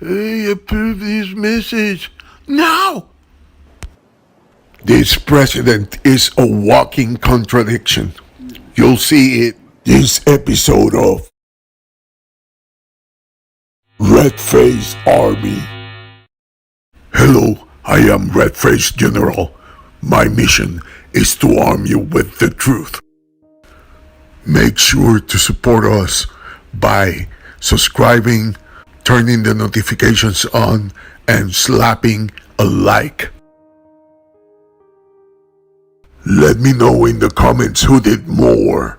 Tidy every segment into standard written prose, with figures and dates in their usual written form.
I approve this message. No! This president is a walking contradiction. You'll see it this episode of Red Face Army. Hello, I am Red Face General. My mission is to arm you with the truth. Make sure to support us by subscribing, turning the notifications on, and slapping a like. Let me know in the comments who did more.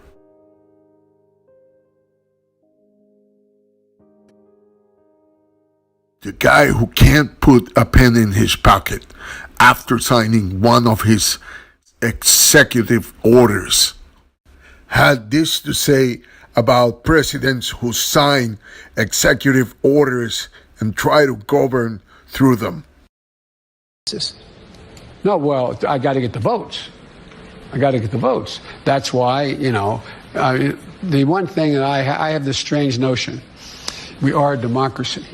The guy who can't put a pen in his pocket after signing one of his executive orders had this to say about presidents who sign executive orders and try to govern through them. No, well, I got to get the votes. That's why, the one thing that I have this strange notion. We are a democracy.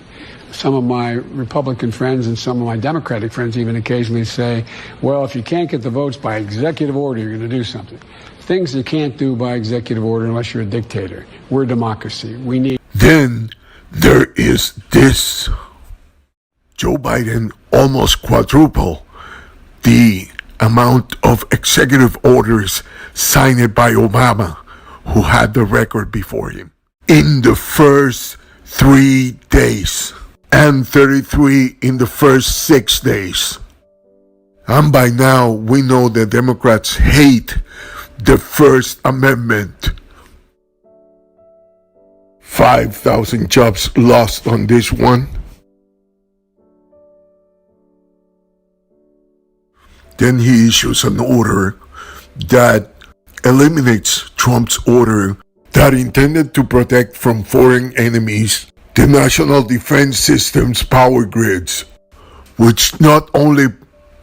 Some of my Republican friends and some of my Democratic friends even occasionally say, well, if you can't get the votes by executive order, you're going to do something. Things you can't do by executive order unless you're a dictator. We're a democracy. Then there is this. Joe Biden almost quadrupled the amount of executive orders signed by Obama, who had the record before him, in the first 3 days, and 33 in the first 6 days. And by now, we know the Democrats hate the First Amendment. 5,000 jobs lost on this one. Then he issues an order that eliminates Trump's order that intended to protect from foreign enemies the National Defense System's power grids, which not only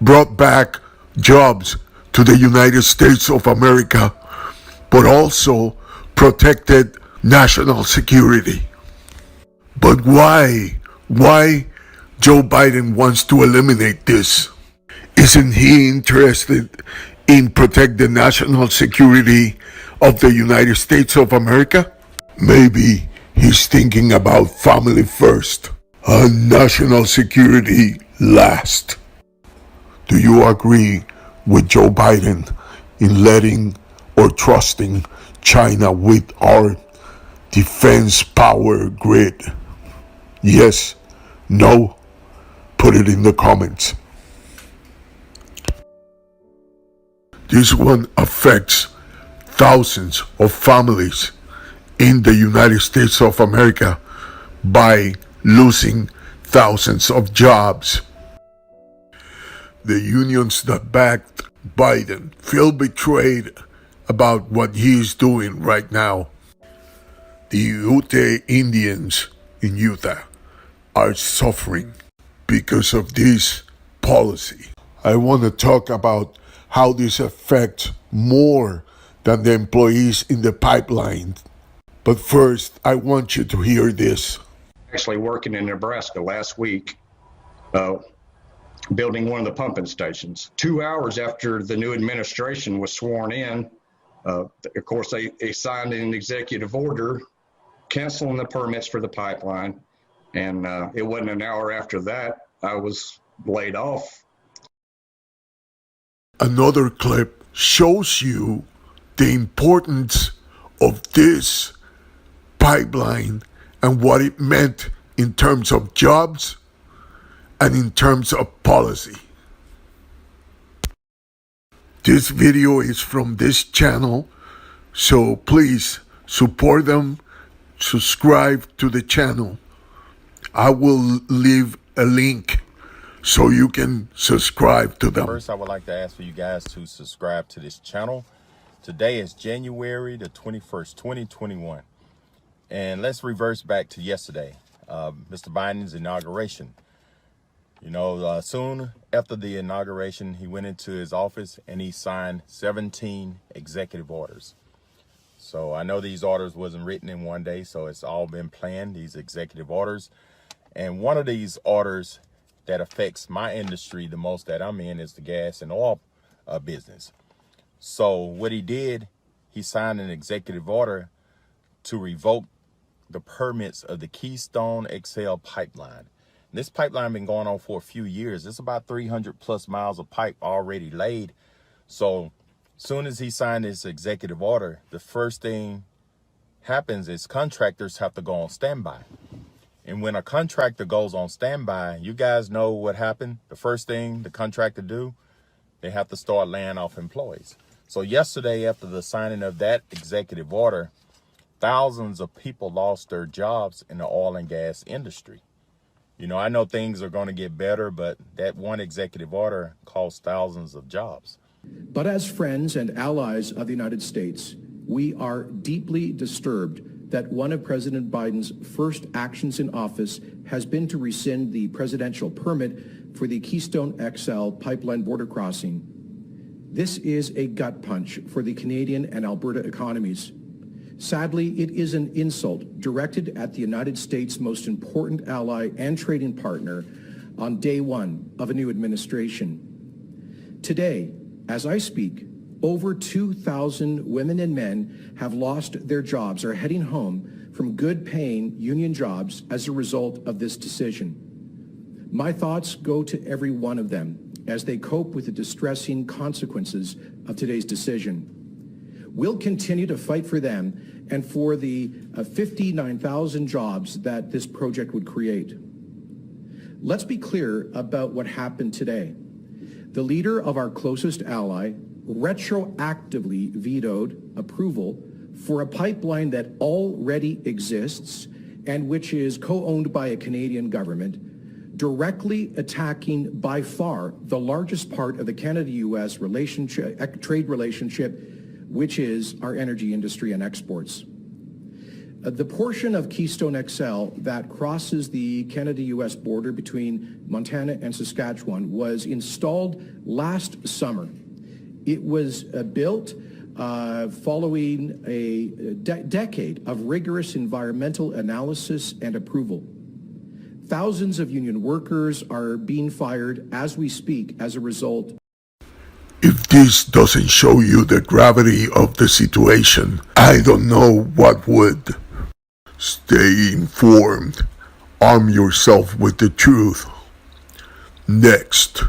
brought back jobs to the United States of America, but also protected national security. But why? Why Joe Biden wants to eliminate this? Isn't he interested in protect the national security of the United States of America? Maybe he's thinking about family first and national security last. Do you agree with Joe Biden in letting or trusting China with our defense power grid? Yes? No? Put it in the comments. This one affects thousands of families in the United States of America by losing thousands of jobs. The unions that backed Biden feel betrayed about what he is doing right now. The Ute Indians in Utah are suffering because of this policy. I want to talk about how this affects more than the employees in the pipeline. But first, I want you to hear this. Actually working in Nebraska last week, building one of the pumping stations. 2 hours after the new administration was sworn in, of course, they signed an executive order canceling the permits for the pipeline. And it wasn't an hour after that, I was laid off. Another clip shows you the importance of this pipeline and what it meant in terms of jobs and in terms of policy. This video is from this channel, so please support them, subscribe to the channel. I will leave a link so you can subscribe to them. First, I would like to ask for you guys to subscribe to this channel. Today is January the 21st, 2021. And let's reverse back to yesterday, Mr. Biden's inauguration. Soon after the inauguration, he went into his office and he signed 17 executive orders. So I know these orders wasn't written in one day, so it's all been planned, these executive orders. And one of these orders that affects my industry the most that I'm in is the gas and oil business. So what he did, he signed an executive order to revoke the permits of the Keystone XL pipeline. And this pipeline been going on for a few years. It's about 300 plus miles of pipe already laid. So soon as he signed this executive order, the first thing happens is contractors have to go on standby. And when a contractor goes on standby, you guys know what happened. The first thing the contractor do, they have to start laying off employees. So yesterday, after the signing of that executive order, thousands of people lost their jobs in the oil and gas industry. You know, I know things are going to get better, but that one executive order cost thousands of jobs. But as friends and allies of the United States, we are deeply disturbed that one of President Biden's first actions in office has been to rescind the presidential permit for the Keystone XL pipeline border crossing. This is a gut punch for the Canadian and Alberta economies. Sadly, it is an insult directed at the United States' most important ally and trading partner on day one of a new administration. Today, as I speak, over 2,000 women and men have lost their jobs or are heading home from good-paying union jobs as a result of this decision. My thoughts go to every one of them as they cope with the distressing consequences of today's decision. We'll continue to fight for them and for the 59,000 jobs that this project would create. Let's be clear about what happened today. The leader of our closest ally retroactively vetoed approval for a pipeline that already exists and which is co-owned by a Canadian government, directly attacking by far the largest part of the Canada-U.S. trade relationship, which is our energy industry and exports. The portion of Keystone XL that crosses the Canada-U.S. border between Montana and Saskatchewan was installed last summer. It was built following a decade of rigorous environmental analysis and approval. Thousands of union workers are being fired as we speak as a result. If this doesn't show you the gravity of the situation, I don't know what would. Stay informed. Arm yourself with the truth. Next.